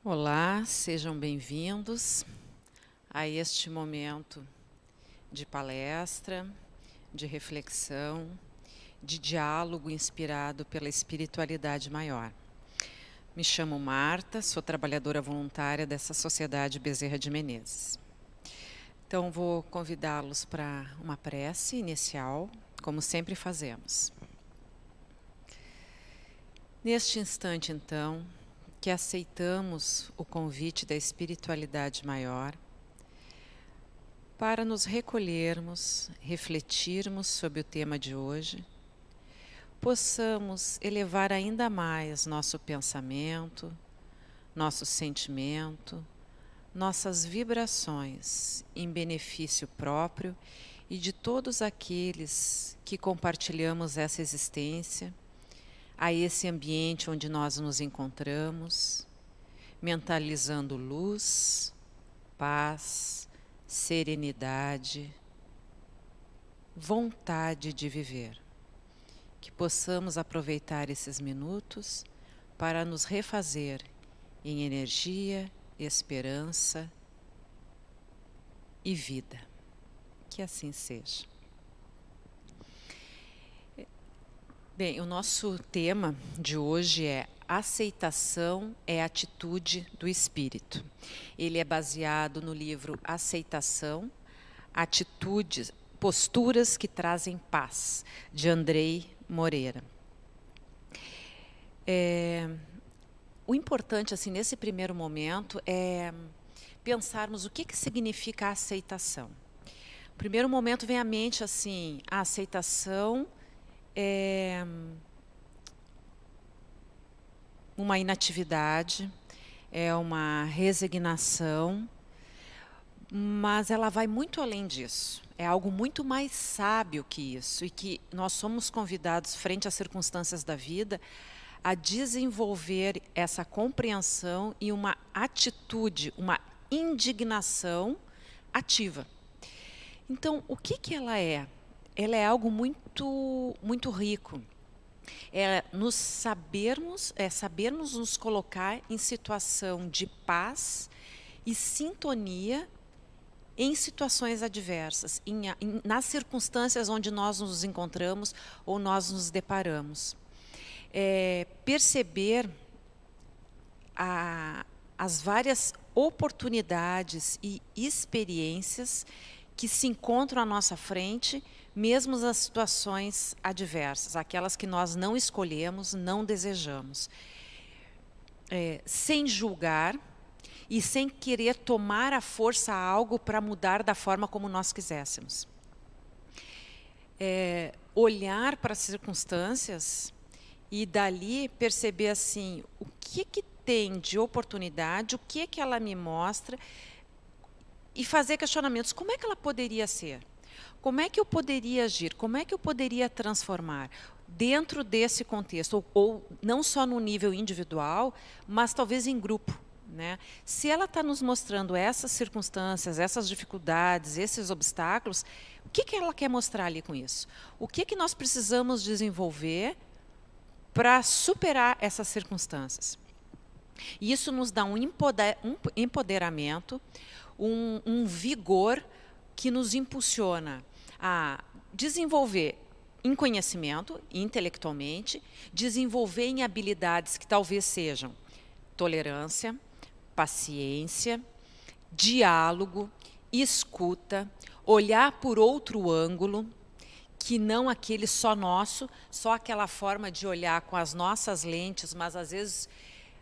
Olá, sejam bem-vindos a este momento de palestra, de reflexão, de diálogo inspirado pela espiritualidade maior. Me chamo Marta, sou trabalhadora voluntária dessa Sociedade Bezerra de Menezes. Então, vou convidá-los para uma prece inicial, como sempre fazemos. Neste instante, então, que aceitamos o convite da espiritualidade maior para nos recolhermos, refletirmos sobre o tema de hoje, possamos elevar ainda mais nosso pensamento, nosso sentimento, nossas vibrações em benefício próprio e de todos aqueles que compartilhamos essa existência, a esse ambiente onde nós nos encontramos, mentalizando luz, paz, serenidade, vontade de viver. Que possamos aproveitar esses minutos para nos refazer em energia, esperança e vida. Que assim seja. Bem, o nosso tema de hoje é Aceitação é atitude do espírito. Ele é baseado no livro Aceitação, Atitudes, Posturas que Trazem Paz, de Andrei Moreira. O importante, assim, nesse primeiro momento, é pensarmos o que significa a aceitação. No primeiro momento vem à mente, assim, a aceitação é uma inatividade, é uma resignação, mas ela vai muito além disso. É algo muito mais sábio que isso, e que nós somos convidados, frente às circunstâncias da vida, a desenvolver essa compreensão e uma atitude, uma indignação ativa. Então, o que ela é? Ela é algo muito rico. É sabermos nos colocar em situação de paz e sintonia em situações adversas, nas circunstâncias onde nós nos encontramos ou nós nos deparamos. Perceber as várias oportunidades e experiências que se encontram à nossa frente, mesmo nas situações adversas, aquelas que nós não escolhemos, não desejamos. Sem julgar e sem querer tomar à força algo para mudar da forma como nós quiséssemos. Olhar para as circunstâncias e dali perceber assim, o que tem de oportunidade, o que ela me mostra, e fazer questionamentos. Como é que ela poderia ser? Como é que eu poderia agir? Como é que eu poderia transformar dentro desse contexto? Ou não só no nível individual, mas talvez em grupo, né? Se ela está nos mostrando essas circunstâncias, essas dificuldades, esses obstáculos, o que ela quer mostrar ali com isso? O que nós precisamos desenvolver para superar essas circunstâncias? E isso nos dá um empoderamento, um vigor que nos impulsiona a desenvolver em conhecimento, intelectualmente, desenvolver em habilidades que talvez sejam tolerância, paciência, diálogo, escuta, olhar por outro ângulo, que não aquele só nosso, só aquela forma de olhar com as nossas lentes, mas às vezes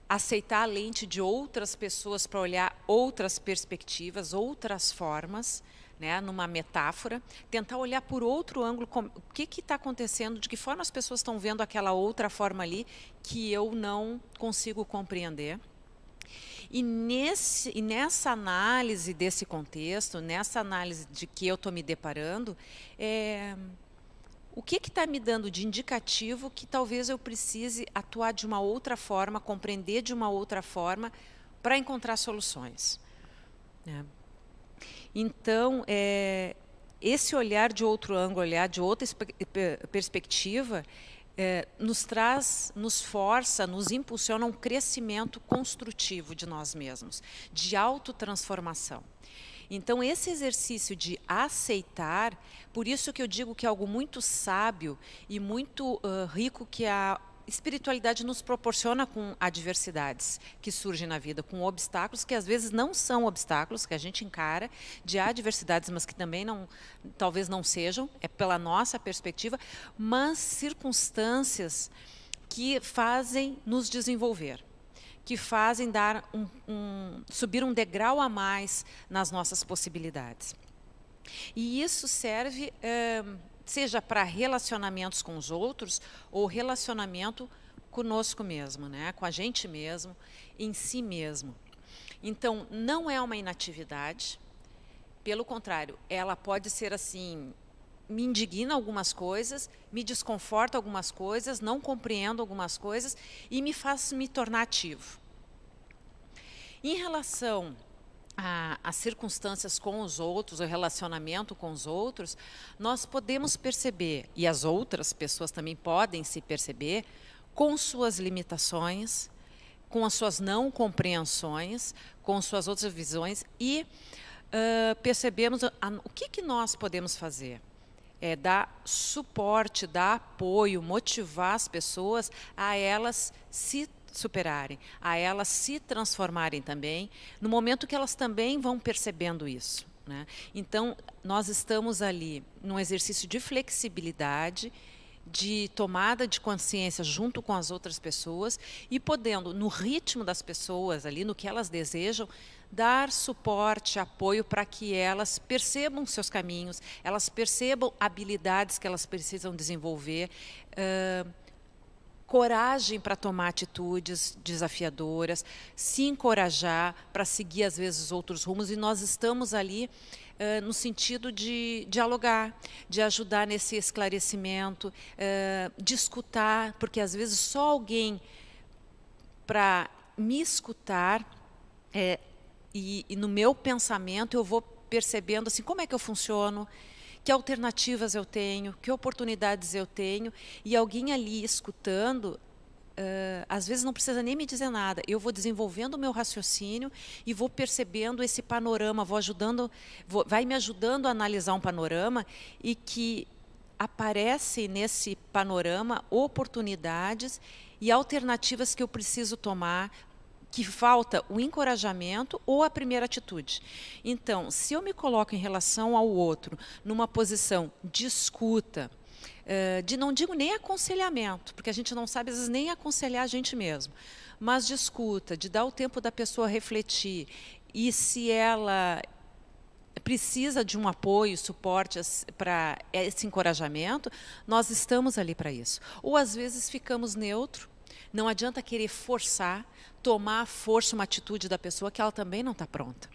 aceitar a lente de outras pessoas para olhar outras perspectivas, outras formas, né, numa metáfora, tentar olhar por outro ângulo, o que está acontecendo, de que forma as pessoas estão vendo aquela outra forma ali que eu não consigo compreender. E nessa análise desse contexto, nessa análise de que eu estou me deparando, o que está me dando de indicativo que talvez eu precise atuar de uma outra forma, compreender de uma outra forma, para encontrar soluções. Então, esse olhar de outro ângulo, olhar de outra perspectiva, nos força, nos impulsiona um crescimento construtivo de nós mesmos, de autotransformação. Então, esse exercício de aceitar, por isso que eu digo que é algo muito sábio e muito rico que a espiritualidade nos proporciona com adversidades que surgem na vida, com obstáculos que às vezes não são obstáculos, que a gente encara de adversidades, mas que também talvez não sejam, é pela nossa perspectiva, mas circunstâncias que fazem nos desenvolver, que fazem subir um degrau a mais nas nossas possibilidades. E isso serve, seja para relacionamentos com os outros ou relacionamento conosco mesmo, né? Com a gente mesmo, em si mesmo. Então, não é uma inatividade, pelo contrário, ela pode ser assim, me indigna algumas coisas, me desconforta algumas coisas, não compreendo algumas coisas e me faz me tornar ativo. Em relação às circunstâncias com os outros, o relacionamento com os outros, nós podemos perceber, e as outras pessoas também podem se perceber, com suas limitações, com as suas não compreensões, com suas outras visões, e percebemos o que nós podemos fazer. É dar suporte, dar apoio, motivar as pessoas a elas se superarem, a elas se transformarem também, no momento que elas também vão percebendo isso, né? Então, nós estamos ali num exercício de flexibilidade, de tomada de consciência junto com as outras pessoas e podendo, no ritmo das pessoas ali, no que elas desejam, dar suporte, apoio para que elas percebam seus caminhos, elas percebam habilidades que elas precisam desenvolver, coragem para tomar atitudes desafiadoras, se encorajar para seguir, às vezes, outros rumos. E nós estamos ali no sentido de dialogar, de ajudar nesse esclarecimento, de escutar, porque, às vezes, só alguém para me escutar e no meu pensamento eu vou percebendo assim, como é que eu funciono, que alternativas eu tenho, que oportunidades eu tenho, e alguém ali escutando, às vezes não precisa nem me dizer nada, eu vou desenvolvendo o meu raciocínio e vou percebendo esse panorama, vai me ajudando a analisar um panorama e que aparece nesse panorama oportunidades e alternativas que eu preciso tomar, que falta o encorajamento ou a primeira atitude. Então, se eu me coloco em relação ao outro numa posição de escuta, não digo nem aconselhamento, porque a gente não sabe, às vezes, nem aconselhar a gente mesmo, mas de escuta, de dar o tempo da pessoa refletir, e se ela precisa de um apoio, suporte para esse encorajamento, nós estamos ali para isso. Ou, às vezes, ficamos neutro, não adianta querer forçar, tomar à força uma atitude da pessoa que ela também não está pronta.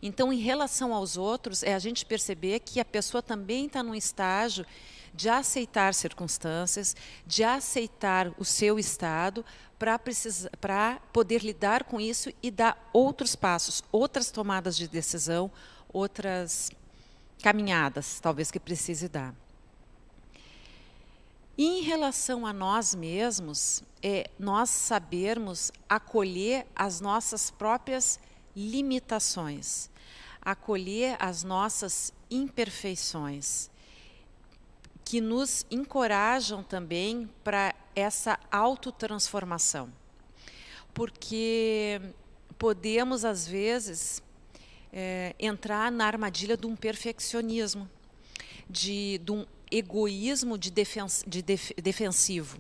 Então, em relação aos outros, é a gente perceber que a pessoa também está num estágio de aceitar circunstâncias, de aceitar o seu estado, para poder lidar com isso e dar outros passos, outras tomadas de decisão, outras caminhadas, talvez, que precise dar. E em relação a nós mesmos, nós sabermos acolher as nossas próprias limitações, acolher as nossas imperfeições, que nos encorajam também para essa autotransformação. Porque podemos, às vezes, entrar na armadilha de um perfeccionismo, de um egoísmo defensivo,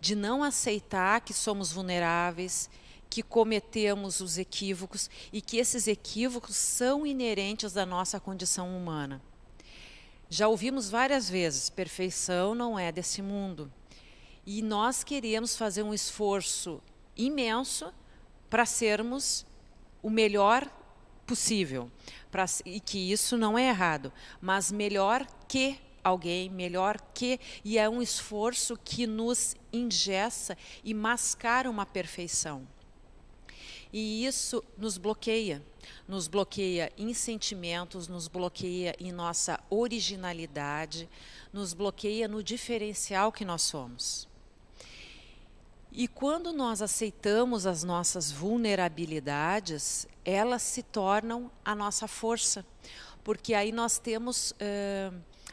de não aceitar que somos vulneráveis, que cometemos os equívocos e que esses equívocos são inerentes da nossa condição humana. Já ouvimos várias vezes, perfeição não é desse mundo. E nós queremos fazer um esforço imenso para sermos o melhor possível, e que isso não é errado, mas melhor que alguém, melhor que, e é um esforço que nos engessa e mascara uma perfeição. E isso nos bloqueia em sentimentos, nos bloqueia em nossa originalidade, nos bloqueia no diferencial que nós somos. E quando nós aceitamos as nossas vulnerabilidades, elas se tornam a nossa força, porque aí nós temos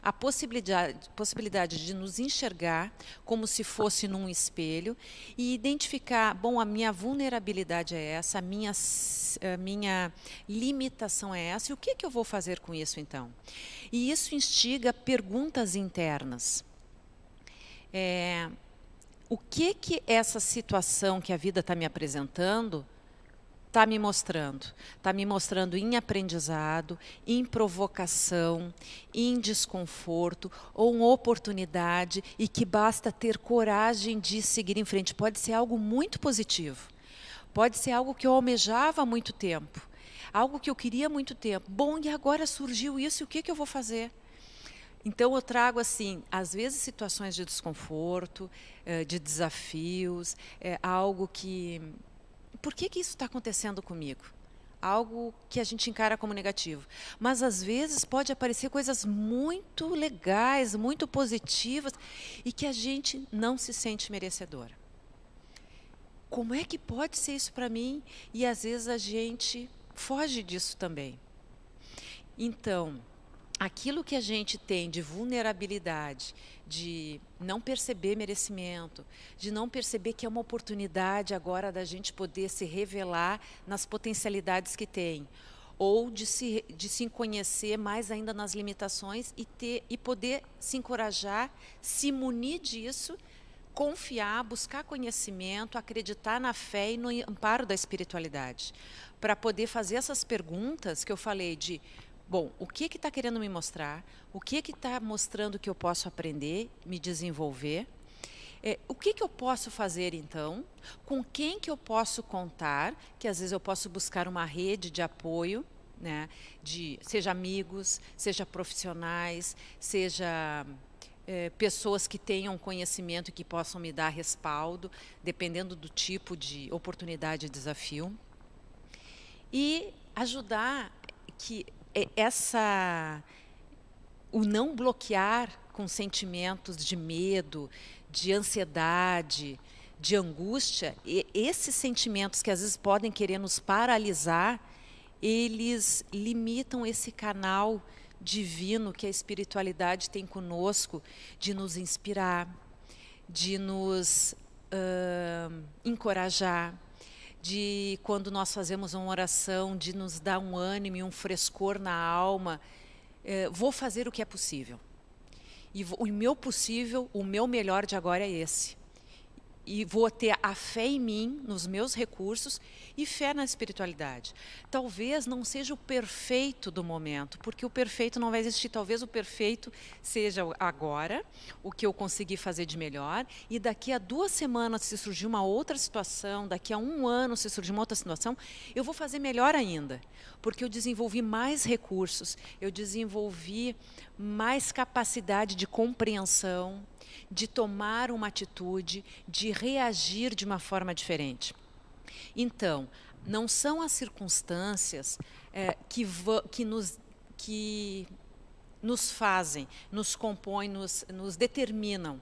a possibilidade de nos enxergar como se fosse num espelho e identificar, bom, a minha vulnerabilidade é essa, a minha limitação é essa, e o que eu vou fazer com isso então? E isso instiga perguntas internas. O que essa situação que a vida está me apresentando está me mostrando? Está me mostrando em aprendizado, em provocação, em desconforto, ou uma oportunidade, e que basta ter coragem de seguir em frente. Pode ser algo muito positivo, pode ser algo que eu almejava há muito tempo, algo que eu queria há muito tempo. Bom, e agora surgiu isso, e o que eu vou fazer? Então, eu trago, assim, às vezes, situações de desconforto, de desafios, algo que... Por que isso está acontecendo comigo? Algo que a gente encara como negativo. Mas, às vezes, pode aparecer coisas muito legais, muito positivas, e que a gente não se sente merecedora. Como é que pode ser isso para mim? E, às vezes, a gente foge disso também. Então... aquilo que a gente tem de vulnerabilidade, de não perceber merecimento, de não perceber que é uma oportunidade agora da gente poder se revelar nas potencialidades que tem, ou de se conhecer mais ainda nas limitações e poder se encorajar, se munir disso, confiar, buscar conhecimento, acreditar na fé e no amparo da espiritualidade, para poder fazer essas perguntas que eu falei de... Bom, o que está querendo me mostrar? O que está mostrando que eu posso aprender, me desenvolver? O que eu posso fazer, então? Com quem que eu posso contar? Que às vezes eu posso buscar uma rede de apoio, né? Seja amigos, seja profissionais, seja pessoas que tenham conhecimento e que possam me dar respaldo, dependendo do tipo de oportunidade e desafio. E ajudar que... o não bloquear com sentimentos de medo, de ansiedade, de angústia, esses sentimentos que às vezes podem querer nos paralisar, eles limitam esse canal divino que a espiritualidade tem conosco, de nos inspirar, de nos encorajar, de quando nós fazemos uma oração, de nos dar um ânimo e um frescor na alma. Vou fazer o que é possível. E o meu possível, o meu melhor de agora é esse. E vou ter a fé em mim, nos meus recursos, e fé na espiritualidade. Talvez não seja o perfeito do momento, porque o perfeito não vai existir. Talvez o perfeito seja agora, o que eu consegui fazer de melhor, e daqui a 2 semanas, se surgir uma outra situação, daqui a 1 ano, se surgir uma outra situação, eu vou fazer melhor ainda, porque eu desenvolvi mais recursos, eu desenvolvi mais capacidade de compreensão, de tomar uma atitude, de reagir de uma forma diferente. Então, não são as circunstâncias que nos fazem, nos compõem, nos determinam.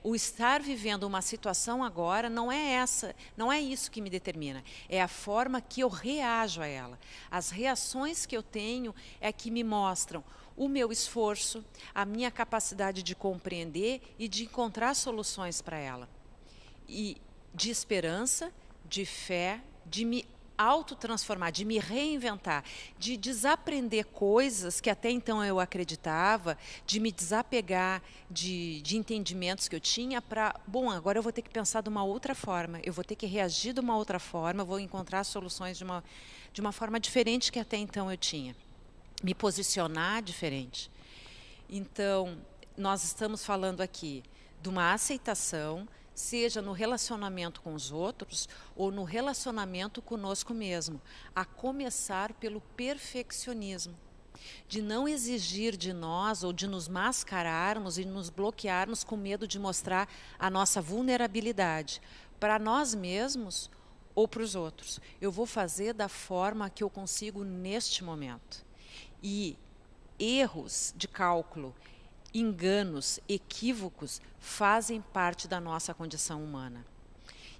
O estar vivendo uma situação agora não é isso que me determina, é a forma que eu reajo a ela. As reações que eu tenho é que me mostram o meu esforço, a minha capacidade de compreender e de encontrar soluções para ela. E de esperança, de fé, de me autotransformar, de me reinventar, de desaprender coisas que até então eu acreditava, de me desapegar de entendimentos que eu tinha para, bom, agora eu vou ter que pensar de uma outra forma, eu vou ter que reagir de uma outra forma, eu vou encontrar soluções de uma forma diferente que até então eu tinha. Me posicionar diferente. Então, nós estamos falando aqui de uma aceitação, seja no relacionamento com os outros ou no relacionamento conosco mesmo, a começar pelo perfeccionismo, de não exigir de nós ou de nos mascararmos e nos bloquearmos com medo de mostrar a nossa vulnerabilidade para nós mesmos ou para os outros. Eu vou fazer da forma que eu consigo neste momento. E erros de cálculo, enganos, equívocos fazem parte da nossa condição humana.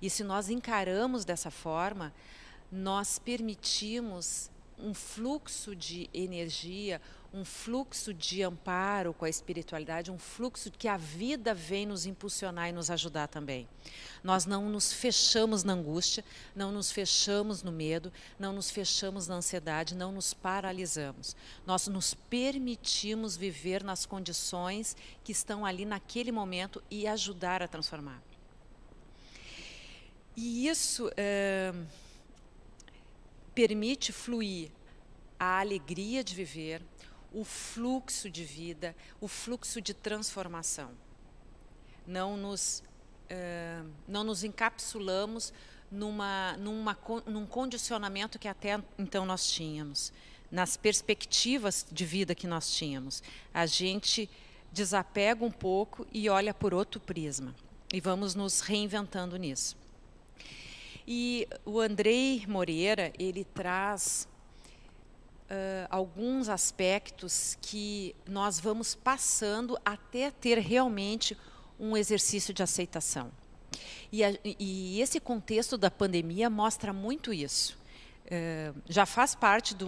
E se nós encaramos dessa forma, nós permitimos um fluxo de energia, um fluxo de amparo com a espiritualidade, um fluxo que a vida vem nos impulsionar e nos ajudar também. Nós não nos fechamos na angústia, não nos fechamos no medo, não nos fechamos na ansiedade, não nos paralisamos. Nós nos permitimos viver nas condições que estão ali naquele momento e ajudar a transformar. E isso permite fluir a alegria de viver, o fluxo de vida, o fluxo de transformação. Não nos encapsulamos num condicionamento que até então nós tínhamos, nas perspectivas de vida que nós tínhamos. A gente desapega um pouco e olha por outro prisma. E vamos nos reinventando nisso. E o Andrei Moreira, ele traz alguns aspectos que nós vamos passando até ter realmente um exercício de aceitação. E esse contexto da pandemia mostra muito isso. Já faz parte de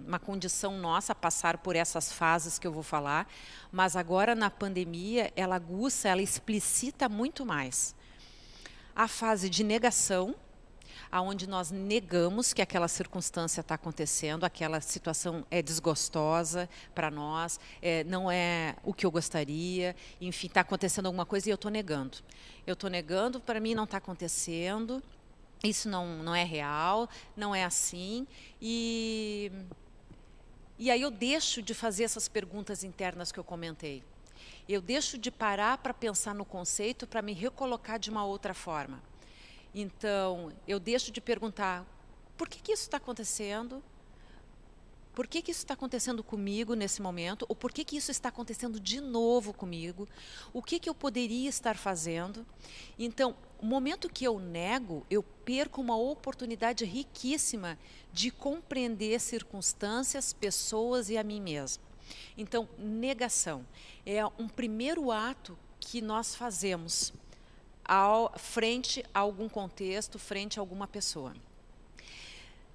uma condição nossa passar por essas fases que eu vou falar, mas agora na pandemia ela aguça, ela explicita muito mais. A fase de negação, onde nós negamos que aquela circunstância está acontecendo, aquela situação é desgostosa para nós, não é o que eu gostaria, enfim, está acontecendo alguma coisa e eu estou negando. Eu estou negando, para mim não está acontecendo, isso não é real, não é assim. E aí eu deixo de fazer essas perguntas internas que eu comentei. Eu deixo de parar para pensar no conceito para me recolocar de uma outra forma. Então, eu deixo de perguntar, por que isso está acontecendo? Por que isso está acontecendo comigo nesse momento? Ou por que isso está acontecendo de novo comigo? O que eu poderia estar fazendo? Então, no momento que eu nego, eu perco uma oportunidade riquíssima de compreender circunstâncias, pessoas e a mim mesmo. Então, negação é um primeiro ato que nós fazemos frente a algum contexto, frente a alguma pessoa.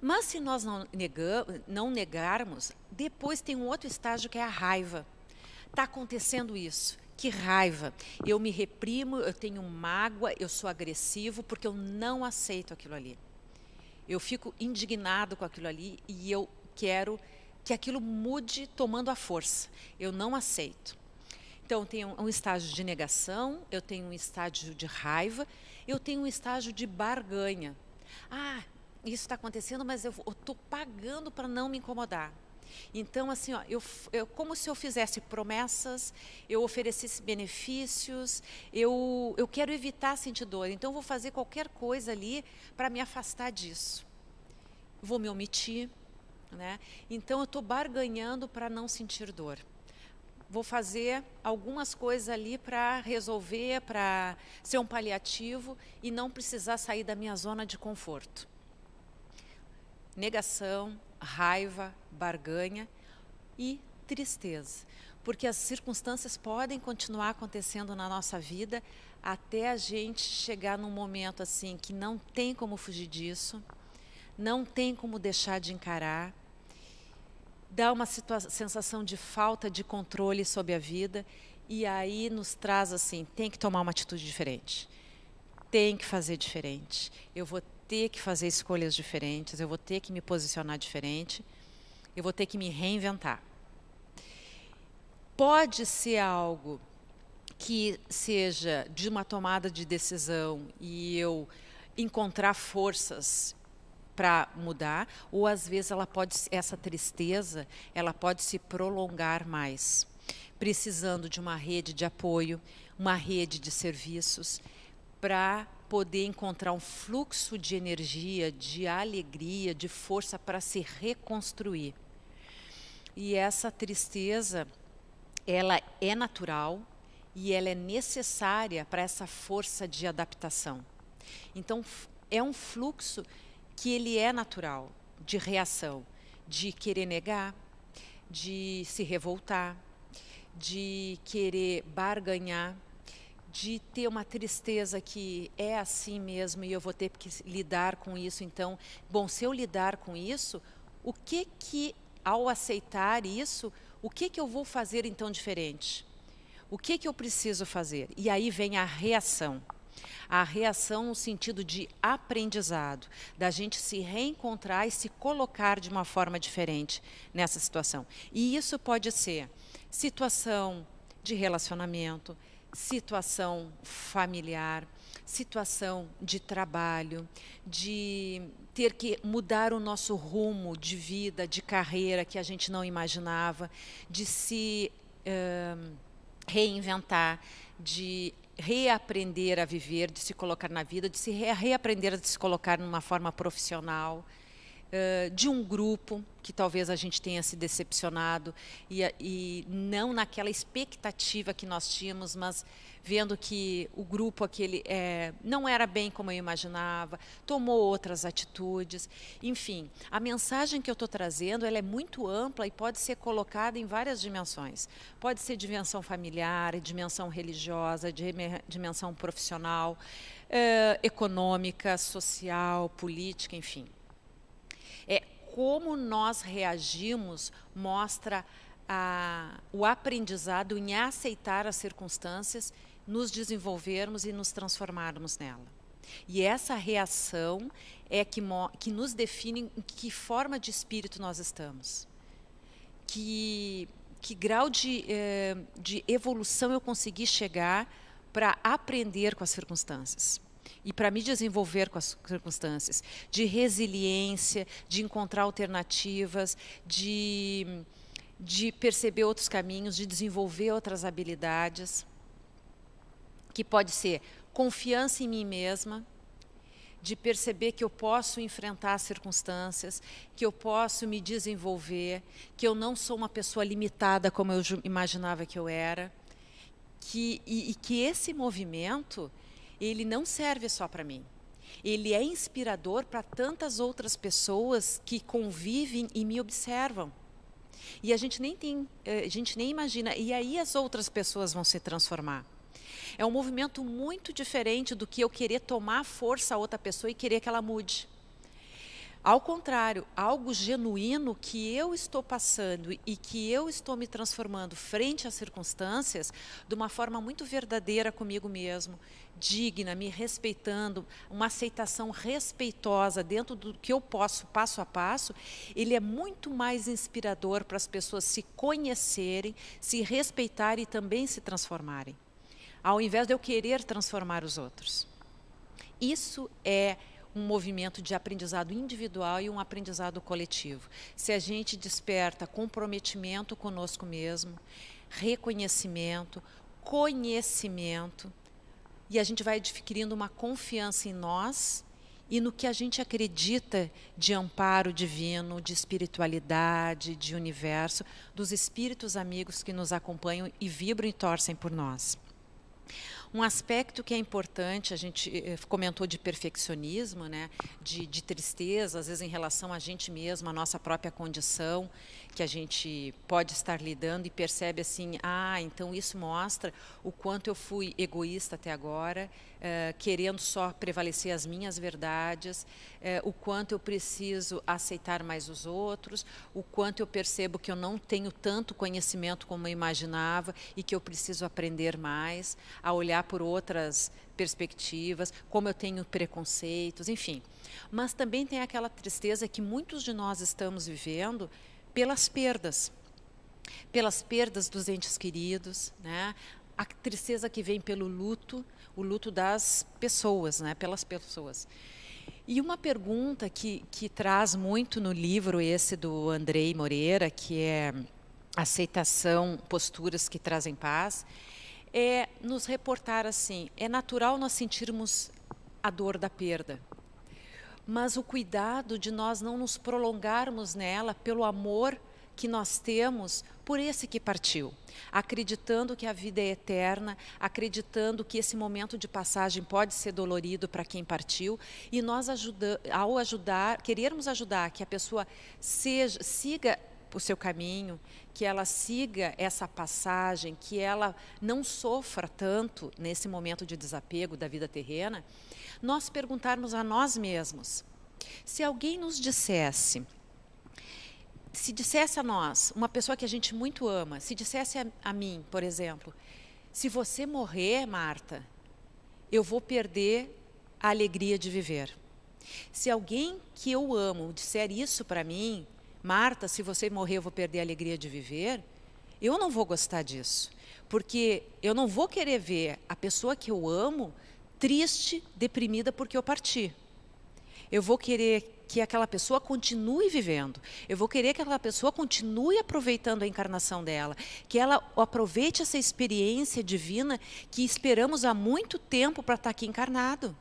Mas se nós não negarmos, depois tem um outro estágio que é a raiva. Está acontecendo isso, que raiva. Eu me reprimo, eu tenho mágoa, eu sou agressivo porque eu não aceito aquilo ali. Eu fico indignado com aquilo ali e eu quero que aquilo mude tomando a força. Eu não aceito. Então, eu tenho um estágio de negação, eu tenho um estágio de raiva, eu tenho um estágio de barganha. Isso está acontecendo, mas eu estou pagando para não me incomodar. Então, assim, como se eu fizesse promessas, eu oferecesse benefícios, eu quero evitar sentir dor, então eu vou fazer qualquer coisa ali para me afastar disso. Vou me omitir. Né? Então, eu estou barganhando para não sentir dor. Vou fazer algumas coisas ali para resolver, para ser um paliativo e não precisar sair da minha zona de conforto. Negação, raiva, barganha e tristeza. Porque as circunstâncias podem continuar acontecendo na nossa vida até a gente chegar num momento assim que não tem como fugir disso, não tem como deixar de encarar. Dá uma sensação de falta de controle sobre a vida e aí nos traz assim, tem que tomar uma atitude diferente, tem que fazer diferente, eu vou ter que fazer escolhas diferentes, eu vou ter que me posicionar diferente, eu vou ter que me reinventar. Pode ser algo que seja de uma tomada de decisão e eu encontrar forças para mudar, ou às vezes essa tristeza, ela pode se prolongar mais, precisando de uma rede de apoio, uma rede de serviços, para poder encontrar um fluxo de energia, de alegria, de força para se reconstruir. E essa tristeza, ela é natural e ela é necessária para essa força de adaptação. Então, é um fluxo que ele é natural, de reação, de querer negar, de se revoltar, de querer barganhar, de ter uma tristeza que é assim mesmo e eu vou ter que lidar com isso. Então, bom, se eu lidar com isso, o que que, ao aceitar isso, o que que eu vou fazer então diferente? O que que eu preciso fazer? E aí vem a reação. A reação no sentido de aprendizado, da gente se reencontrar e se colocar de uma forma diferente nessa situação. E isso pode ser situação de relacionamento, situação familiar, situação de trabalho, de ter que mudar o nosso rumo de vida, de carreira que a gente não imaginava, de se reinventar, de reaprender a viver, de se colocar na vida, de se reaprender a se colocar numa forma profissional, de um grupo que talvez a gente tenha se decepcionado e não naquela expectativa que nós tínhamos, mas vendo que o grupo aquele não era bem como eu imaginava, tomou outras atitudes. Enfim, a mensagem que eu estou trazendo, ela é muito ampla e pode ser colocada em várias dimensões. Pode ser dimensão familiar, dimensão religiosa, dimensão profissional, econômica, social, política, enfim. Como nós reagimos mostra o aprendizado em aceitar as circunstâncias, nos desenvolvermos e nos transformarmos nela. E essa reação é que nos define em que forma de espírito nós estamos. Que grau de evolução eu consegui chegar para aprender com as circunstâncias. E para me desenvolver com as circunstâncias, de resiliência, de encontrar alternativas, de perceber outros caminhos, de desenvolver outras habilidades, que pode ser confiança em mim mesma, de perceber que eu posso enfrentar as circunstâncias, que eu posso me desenvolver, que eu não sou uma pessoa limitada como eu imaginava que eu era, e que esse movimento ele não serve só para mim. Ele é inspirador para tantas outras pessoas que convivem e me observam. E a gente nem imagina. E aí as outras pessoas vão se transformar. É um movimento muito diferente do que eu querer tomar força a outra pessoa e querer que ela mude. Ao contrário, algo genuíno que eu estou passando e que eu estou me transformando frente às circunstâncias de uma forma muito verdadeira comigo mesmo, digna, me respeitando, uma aceitação respeitosa dentro do que eu posso, passo a passo, ele é muito mais inspirador para as pessoas se conhecerem, se respeitarem e também se transformarem, ao invés de eu querer transformar os outros. Isso é um movimento de aprendizado individual e um aprendizado coletivo. Se a gente desperta comprometimento conosco mesmo, reconhecimento, conhecimento, e a gente vai adquirindo uma confiança em nós e no que a gente acredita de amparo divino, de espiritualidade, de universo, dos espíritos amigos que nos acompanham e vibram e torcem por nós. Um aspecto que é importante, a gente comentou de perfeccionismo, né? de tristeza, às vezes em relação a gente mesmo, a nossa própria condição, que a gente pode estar lidando e percebe assim, então isso mostra o quanto eu fui egoísta até agora, querendo só prevalecer as minhas verdades, o quanto eu preciso aceitar mais os outros, o quanto eu percebo que eu não tenho tanto conhecimento como eu imaginava e que eu preciso aprender mais, a olhar por outras perspectivas, como eu tenho preconceitos, enfim. Mas também tem aquela tristeza que muitos de nós estamos vivendo pelas perdas dos entes queridos, né? A tristeza que vem pelo luto, o luto das pessoas, né? Pelas pessoas. E uma pergunta que traz muito no livro esse do Andrei Moreira, que é Aceitação, Posturas que Trazem Paz, é nos reportar assim, é natural nós sentirmos a dor da perda, mas o cuidado de nós não nos prolongarmos nela pelo amor que nós temos por esse que partiu, acreditando que a vida é eterna, acreditando que esse momento de passagem pode ser dolorido para quem partiu, e nós, querermos ajudar que a pessoa siga o seu caminho, que ela siga essa passagem, que ela não sofra tanto nesse momento de desapego da vida terrena, nós perguntarmos a nós mesmos, se alguém nos dissesse, se dissesse a nós, uma pessoa que a gente muito ama, se dissesse a mim, por exemplo, se você morrer, Marta, eu vou perder a alegria de viver. Se alguém que eu amo disser isso para mim, Marta, se você morrer, eu vou perder a alegria de viver, eu não vou gostar disso, porque eu não vou querer ver a pessoa que eu amo triste, deprimida porque eu parti. Eu vou querer que aquela pessoa continue vivendo. Eu vou querer que aquela pessoa continue aproveitando a encarnação dela, que ela aproveite essa experiência divina que esperamos há muito tempo para estar aqui encarnado.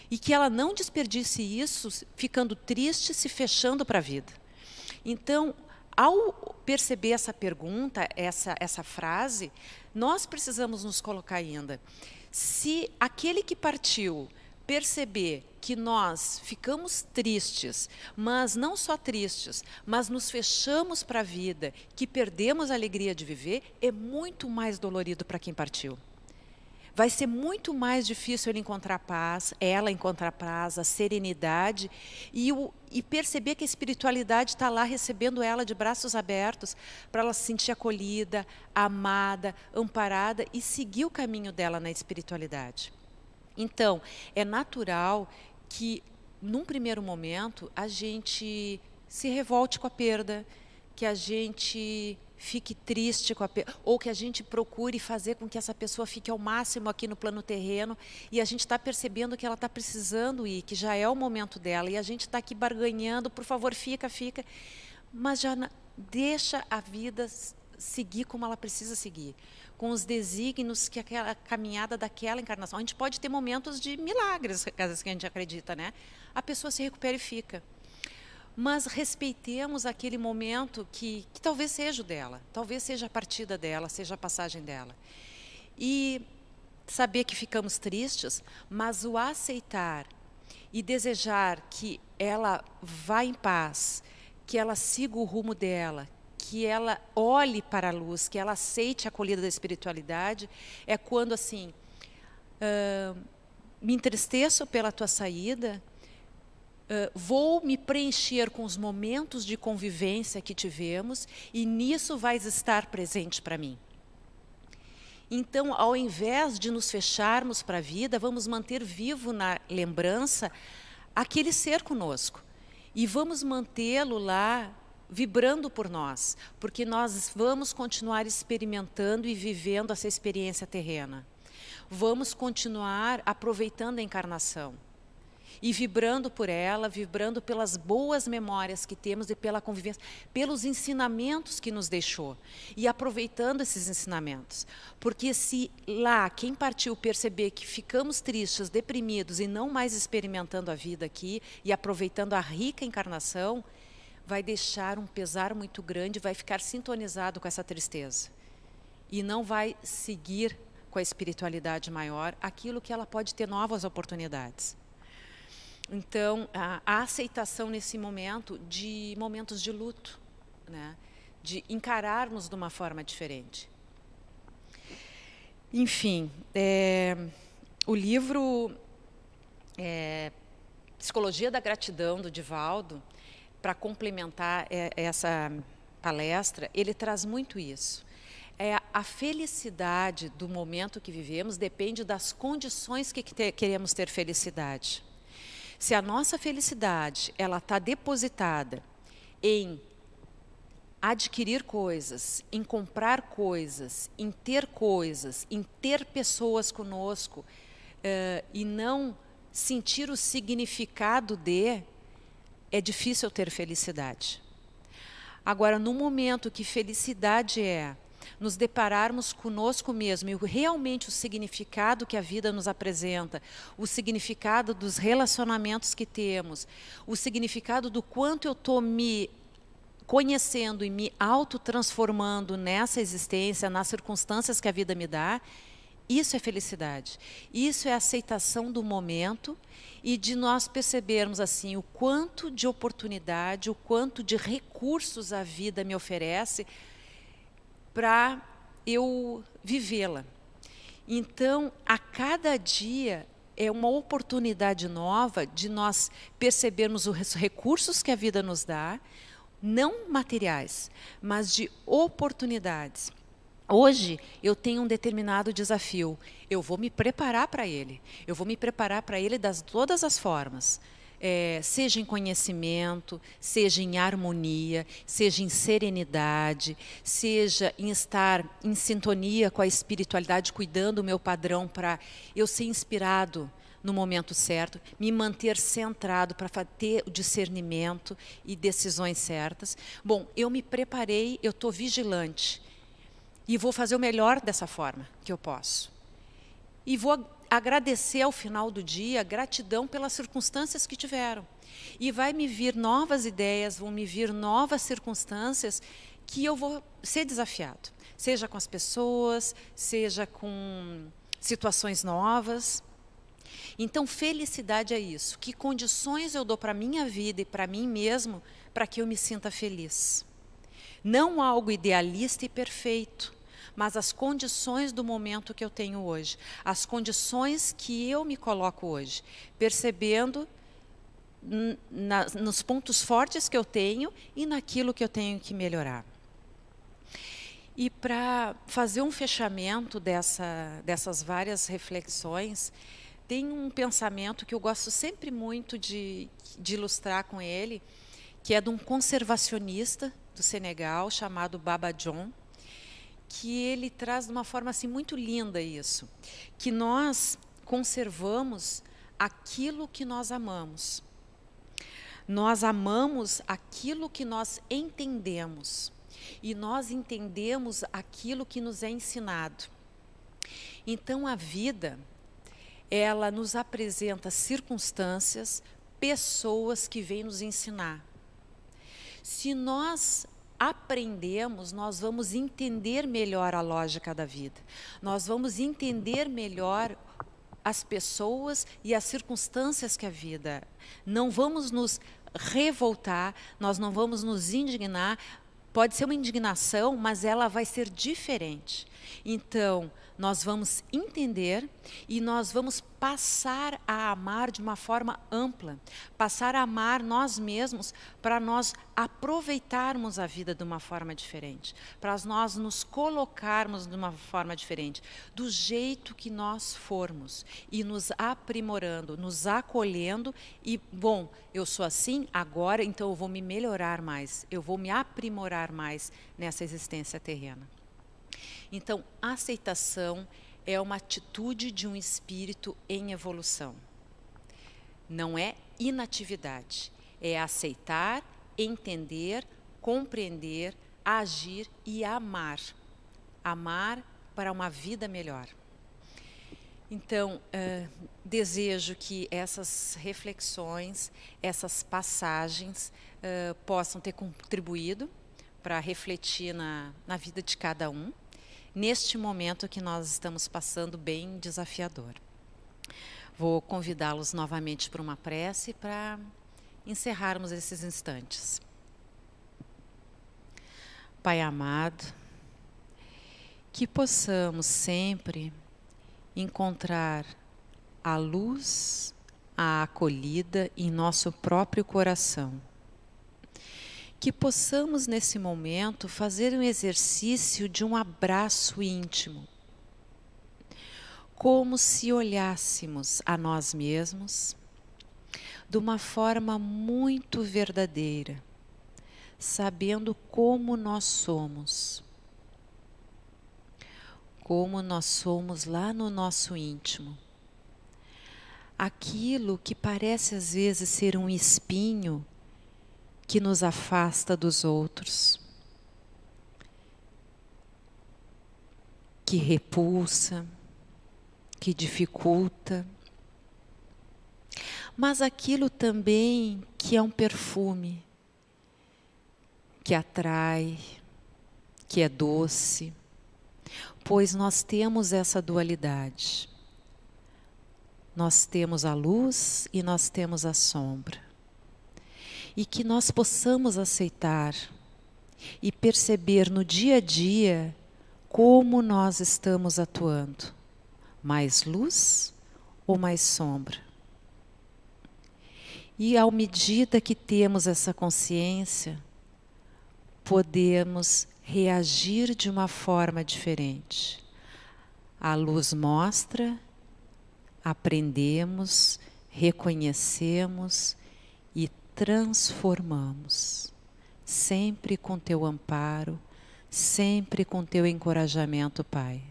E que ela não desperdice isso ficando triste, se fechando para a vida. Então, ao perceber essa pergunta, essa frase, nós precisamos nos colocar ainda. Se aquele que partiu perceber que nós ficamos tristes, mas não só tristes, mas nos fechamos para a vida, que perdemos a alegria de viver, é muito mais dolorido para quem partiu. Vai ser muito mais difícil ele encontrar paz, ela encontrar paz, a serenidade e perceber que a espiritualidade está lá recebendo ela de braços abertos para ela se sentir acolhida, amada, amparada e seguir o caminho dela na espiritualidade. Então, é natural que, num primeiro momento, a gente se revolte com a perda, que a gente fique triste com a perda, ou que a gente procure fazer com que essa pessoa fique ao máximo aqui no plano terreno, e a gente está percebendo que ela está precisando ir, que já é o momento dela, e a gente está aqui barganhando, por favor, fica, mas já deixa a vida seguir como ela precisa seguir, com os desígnios que aquela caminhada daquela encarnação. A gente pode ter momentos de milagres, caso que a gente acredita, né? A pessoa se recupera e fica. Mas respeitemos aquele momento que talvez seja o dela, talvez seja a partida dela, seja a passagem dela. E saber que ficamos tristes, mas o aceitar e desejar que ela vá em paz, que ela siga o rumo dela, que ela olhe para a luz, que ela aceite a acolhida da espiritualidade, é quando assim, me entristeço pela tua saída, vou me preencher com os momentos de convivência que tivemos e nisso vais estar presente para mim. Então, ao invés de nos fecharmos para a vida, vamos manter vivo na lembrança aquele ser conosco e vamos mantê-lo lá vibrando por nós, porque nós vamos continuar experimentando e vivendo essa experiência terrena. Vamos continuar aproveitando a encarnação e vibrando por ela, vibrando pelas boas memórias que temos e pela convivência, pelos ensinamentos que nos deixou e aproveitando esses ensinamentos. Porque se lá quem partiu perceber que ficamos tristes, deprimidos e não mais experimentando a vida aqui e aproveitando a rica encarnação, vai deixar um pesar muito grande, vai ficar sintonizado com essa tristeza. E não vai seguir com a espiritualidade maior aquilo que ela pode ter novas oportunidades. Então, a aceitação nesse momento de momentos de luto, né? De encararmos de uma forma diferente. Enfim, o livro Psicologia da Gratidão, do Divaldo, para complementar essa palestra, ele traz muito isso. A felicidade do momento que vivemos depende das condições que queremos ter felicidade. Se a nossa felicidade ela está depositada em adquirir coisas, em comprar coisas, em ter pessoas conosco e não sentir o significado é difícil ter felicidade. Agora, no momento que felicidade é nos depararmos conosco mesmo e realmente o significado que a vida nos apresenta, o significado dos relacionamentos que temos, o significado do quanto eu estou me conhecendo e me autotransformando nessa existência, nas circunstâncias que a vida me dá, isso é felicidade. Isso é aceitação do momento e de nós percebermos assim o quanto de oportunidade, o quanto de recursos a vida me oferece para eu vivê-la. Então, a cada dia é uma oportunidade nova de nós percebermos os recursos que a vida nos dá, não materiais, mas de oportunidades. Hoje eu tenho um determinado desafio, eu vou me preparar para ele. Eu vou me preparar para ele de todas as formas. Seja em conhecimento, seja em harmonia, seja em serenidade, seja em estar em sintonia com a espiritualidade, cuidando do meu padrão para eu ser inspirado no momento certo, me manter centrado para ter o discernimento e decisões certas. Bom, eu me preparei, eu estou vigilante e vou fazer o melhor dessa forma que eu posso. E vou agradecer ao final do dia, gratidão pelas circunstâncias que tiveram. E vai me vir novas ideias, vão me vir novas circunstâncias que eu vou ser desafiado. Seja com as pessoas, seja com situações novas. Então, felicidade é isso. Que condições eu dou para a minha vida e para mim mesmo para que eu me sinta feliz. Não algo idealista e perfeito, mas as condições do momento que eu tenho hoje, as condições que eu me coloco hoje, percebendo nos pontos fortes que eu tenho e naquilo que eu tenho que melhorar. E para fazer um fechamento dessas várias reflexões, tem um pensamento que eu gosto sempre muito de ilustrar com ele, que é de um conservacionista do Senegal, chamado Baba John, que ele traz de uma forma assim muito linda isso, que nós conservamos aquilo que nós amamos. Nós amamos aquilo que nós entendemos e nós entendemos aquilo que nos é ensinado. Então a vida, ela nos apresenta circunstâncias, pessoas que vêm nos ensinar. Se nós aprendemos, nós vamos entender melhor a lógica da vida. Nós vamos entender melhor as pessoas e as circunstâncias que a vida. Não vamos nos revoltar, nós não vamos nos indignar. Pode ser uma indignação, mas ela vai ser diferente. Então, nós vamos entender e nós vamos passar a amar de uma forma ampla, passar a amar nós mesmos para nós aproveitarmos a vida de uma forma diferente, para nós nos colocarmos de uma forma diferente, do jeito que nós formos e nos aprimorando, nos acolhendo e, bom, eu sou assim agora, então eu vou me melhorar mais, eu vou me aprimorar mais nessa existência terrena. Então, a aceitação é uma atitude de um espírito em evolução. Não é inatividade, é aceitar, entender, compreender, agir e amar. Amar para uma vida melhor. Então, desejo que essas reflexões, essas passagens possam ter contribuído para refletir na vida de cada um, neste momento que nós estamos passando bem desafiador. Vou convidá-los novamente para uma prece para encerrarmos esses instantes. Pai amado, que possamos sempre encontrar a luz, a acolhida em nosso próprio coração. Que possamos, nesse momento, fazer um exercício de um abraço íntimo, como se olhássemos a nós mesmos de uma forma muito verdadeira, sabendo como nós somos lá no nosso íntimo. Aquilo que parece às vezes ser um espinho que nos afasta dos outros, que repulsa, que dificulta, mas aquilo também que é um perfume, que atrai, que é doce, pois nós temos essa dualidade. Nós temos a luz e nós temos a sombra. E que nós possamos aceitar e perceber no dia a dia como nós estamos atuando. Mais luz ou mais sombra? E à medida que temos essa consciência, podemos reagir de uma forma diferente. A luz mostra, aprendemos, reconhecemos e transformamos. Sempre com teu amparo, sempre com teu encorajamento, Pai.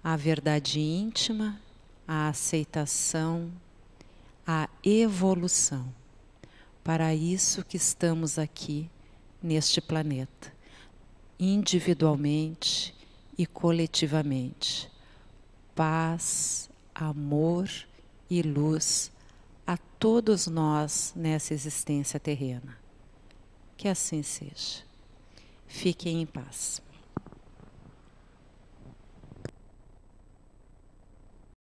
A verdade íntima, a aceitação, a evolução. Para isso que estamos aqui neste planeta, individualmente e coletivamente. Paz, amor e luz a todos nós nessa existência terrena. Que assim seja. Fiquem em paz.